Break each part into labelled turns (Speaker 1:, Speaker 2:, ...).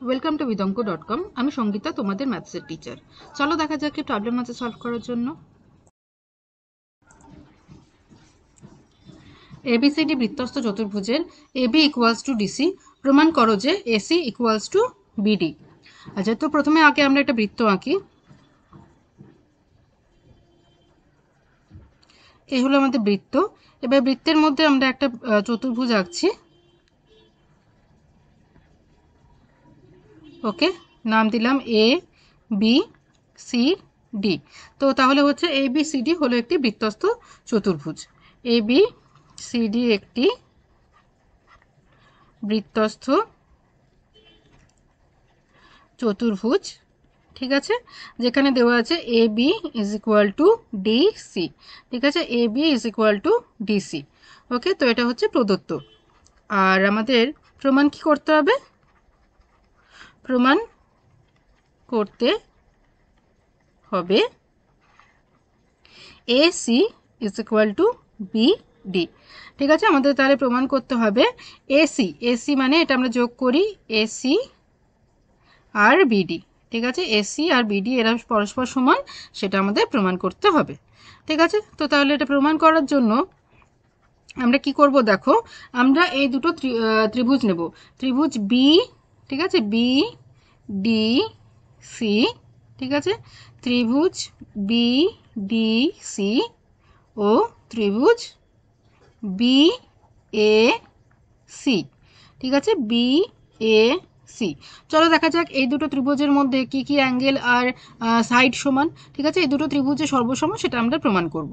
Speaker 1: Welcome to vidonko.com। আমি সঙ্গীতা, তোমাদের ম্যাথসের teacher. চলো দেখা যাক কি প্রবলেম আছে সলভ করার জন্য। এবিসিডি বৃত্তস্থ চতুর্ভুজের এবি ইকুয়ালস টু ডিসি প্রমাণ করো যে এসি ইকুয়ালস টু বিডি। আচ্ছা, তো প্রথমে আগে আমরা একটা বৃত্ত আঁকি। এই হলো আমাদের বৃত্ত। এবার বৃত্তের মধ্যে আমরা একটা চতুর্ভুজ আঁকছি। ওকে, নাম দিলাম এ বি সি ডি। তো তাহলে হচ্ছে এ বি সি ডি হলো একটি বৃত্তস্থ চতুর্ভুজ। এ বি সি ডি একটি বৃত্তস্থ চতুর্ভুজ, ঠিক আছে, যেখানে দেওয়া আছে A B is equal to D C. ঠিক আছে, A B is equal to D C. Okay, তো এটা হচ্ছে প্রদত্ত। আর আমাদের প্রমাণ কি করতে হবে? প্রমাণ করতে হবে A C is equal to B D. ঠিক আছে, আমাদের তাহলে প্রমাণ করতে হবে এসি। এসি মানে এটা আমরা যোগ করি, এসি আর বিডি। ঠিক আছে, এসি আর বিডি এরা পরস্পর সমান, সেটা আমাদের প্রমাণ করতে হবে। ঠিক আছে, তো তাহলে এটা প্রমাণ করার জন্য আমরা কি করব দেখো, আমরা এই দুটো ত্রিভুজ নেব। ত্রিভুজ বি, ঠিক আছে, বি ডি সি। ঠিক আছে, ত্রিভুজ বি ডি সি ও ত্রিভুজ বি এ সি। ঠিক আছে, বি এ সি। চলো দেখা যাক এই দুটো ত্রিভুজের মধ্যে কি কি অ্যাঙ্গেল আর সাইড সমান। ঠিক আছে, এই দুটো ত্রিভুজের সর্বসম সেটা আমরা প্রমাণ করব।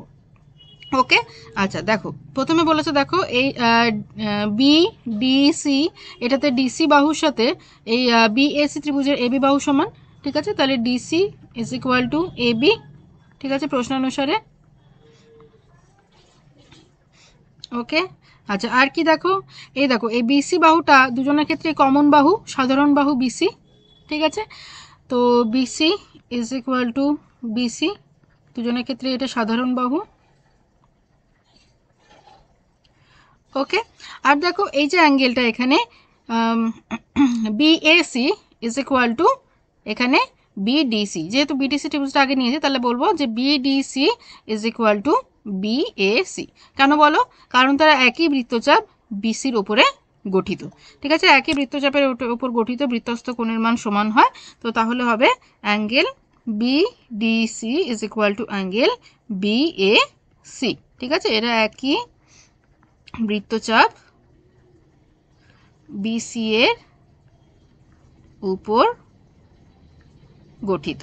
Speaker 1: ওকে, আচ্ছা দেখো, প্রথমে বলেছে দেখো এই বি ডি সি, এটাতে ডিসি বাহুর সাথে এই বি এ সি ত্রিভুজের এবি বাহু সমান। ঠিক আছে, তাহলে DC is equal to AB. ঠিক আছে, প্রশ্নানুসারে। ওকে, আচ্ছা আর কি দেখো, এই দেখো এই বিসি বাহুটা দুজনের ক্ষেত্রে কমন বাহু, সাধারণ বাহু বিসি। ঠিক আছে, তো BC is equal to BC, দুজনের ক্ষেত্রে এটা সাধারণ বাহু। ওকে, আর দেখো এই যে অ্যাঙ্গেলটা এখানে বিএসি ইজ ইকুয়াল টু এখানে বিডিসি, যেহেতু বিডিসি ত্রিভুজটা আগে নিয়েছি তাহলে বলবো যে BDC is equal two BAC. কেন বলো? কারণ তারা একই বৃত্তচাপ বিসির ওপরে গঠিত। ঠিক আছে, একই বৃত্তচাপের উপর গঠিত বৃত্তস্থ কোণের মান সমান হয়। তো তাহলে হবে angle BDC is equal to angle BAC. ঠিক আছে, এরা একই বৃত্তচাপ বিসি এর উপর গঠিত।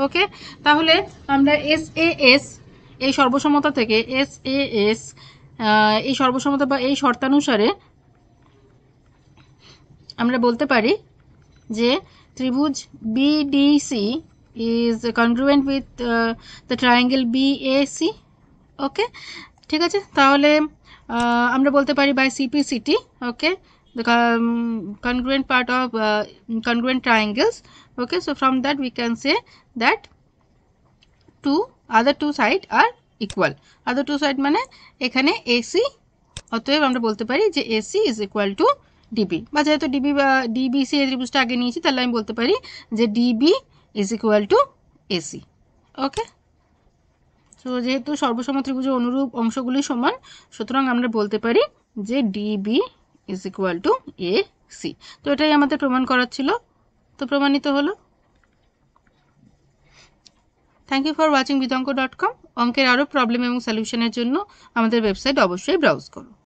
Speaker 1: ওকে, তাহলে আমরা এস এ এস এই সর্বসমতা থেকে এস এ এস এই সর্বসমতা বা এই শর্তানুসারে আমরা বলতে পারি যে ত্রিভুজ BDC is congruent with the triangle BAC. Okay, ঠিক আছে, তাহলে আমরা বলতে পারি by CPCT. Okay, the congruent part of congruent triangles. Okay, so from that we can say that other two side are equal. other two side মানে এখানে AC, অতএব আমরা বলতে পারি যে AC is equal to DB, বা যেহেতু DB বা DBC এই ত্রিভুজটা আগে নিয়েছি তাহলে আমি বলতে পারি যে DB is equal to AC. ওকে, তো যেহেতু সর্বসম ত্রিভুজের অনুরূপ অংশগুলি সমান, সুতরাং আমরা বলতে পারি যে DB is equal to A C. তো এটাই আমাদের প্রমাণ করার ছিল, তো প্রমাণিত হলো। Thank you for watching vidonko.com। অঙ্কের আরও প্রবলেম এবং সলিউশনের জন্য আমাদের ওয়েবসাইট অবশ্যই ব্রাউজ করো।